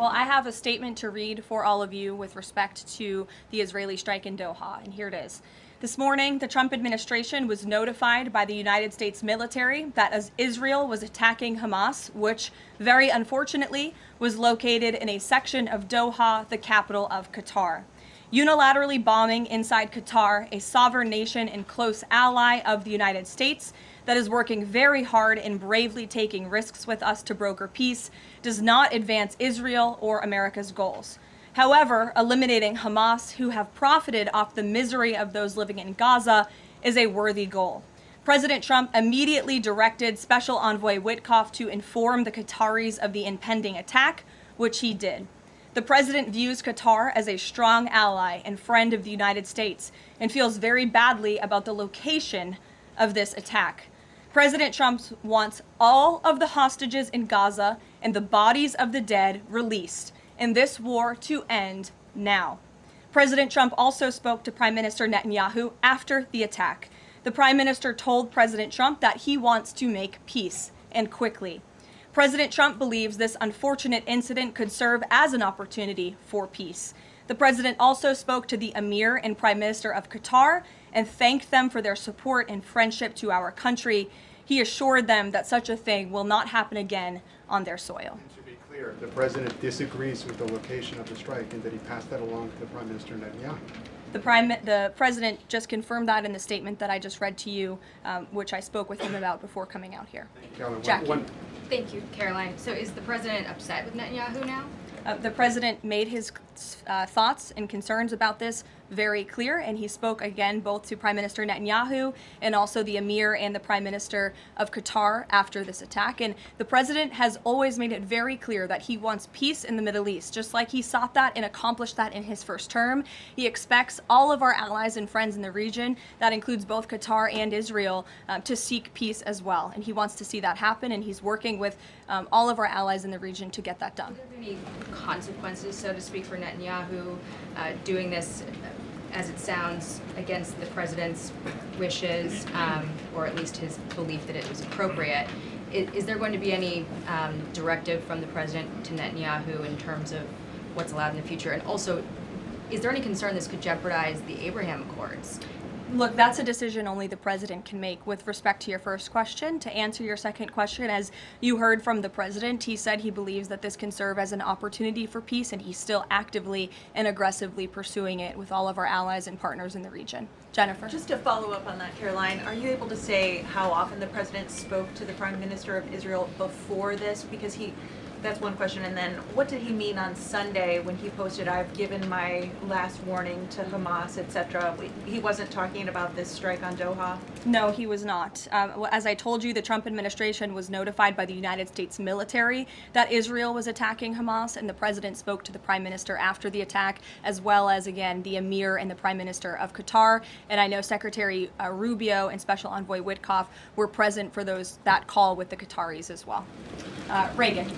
Well, I have a statement to read for all of you with respect to the Israeli strike in Doha, and here it is. This morning, the Trump administration was notified by the United States military that as Israel was attacking Hamas, which very unfortunately was located in a section of Doha, the capital of Qatar. Unilaterally bombing inside Qatar, a sovereign nation and close ally of the United States that is working very hard and bravely taking risks with us to broker peace, does not advance Israel or America's goals. However, eliminating Hamas, who have profited off the misery of those living in Gaza, is a worthy goal. President Trump immediately directed Special Envoy Witkoff to inform the Qataris of the impending attack, which he did. The president views Qatar as a strong ally and friend of the United States and feels very badly about the location of this attack. President Trump wants all of the hostages in Gaza and the bodies of the dead released, and this war to end now. President Trump also spoke to Prime Minister Netanyahu after the attack. The Prime Minister told President Trump that he wants to make peace, and quickly. President Trump believes this unfortunate incident could serve as an opportunity for peace. The president also spoke to the Emir and Prime Minister of Qatar and thanked them for their support and friendship to our country. He assured them that such a thing will not happen again on their soil. And to be clear, the president disagrees with the location of the strike and that he passed that along to the Prime Minister Netanyahu. The president just confirmed that in the statement that I just read to you, which I spoke with him about before coming out here. Jackie. Thank you, Caroline. So is the president upset with Netanyahu now? The president made his thoughts and concerns about this very clear, and he spoke again both to Prime Minister Netanyahu and also the Emir and the Prime Minister of Qatar after this attack. And the president has always made it very clear that he wants peace in the Middle East, just like he sought that and accomplished that in his first term. He expects all of our allies and friends in the region, that includes both Qatar and Israel, to seek peace as well. And he wants to see that happen, and he's working with all of our allies in the region to get that done. Are there any consequences, so to speak, for Netanyahu doing this, as it sounds, against the president's wishes, or at least his belief that it was appropriate? Is there going to be any directive from the president to Netanyahu in terms of what's allowed in the future? And also, is there any concern this could jeopardize the Abraham Accords? Look, that's a decision only the president can make. With respect to your first question, to answer your second question, as you heard from the president, he said he believes that this can serve as an opportunity for peace, and he's still actively and aggressively pursuing it with all of our allies and partners in the region. Jennifer? Just to follow up on that, Caroline, are you able to say how often the president spoke to the Prime Minister of Israel before this? Because that's one question. And then what did he mean on Sunday when he posted, "I've given my last warning to Hamas," etc.? He wasn't talking about this strike on Doha? No, he was not. As I told you, the Trump administration was notified by the United States military that Israel was attacking Hamas, and the president spoke to the Prime Minister after the attack, as well as, again, the Emir and the Prime Minister of Qatar. And I know Secretary Rubio and Special Envoy Witkoff were present for that call with the Qataris as well. Reagan.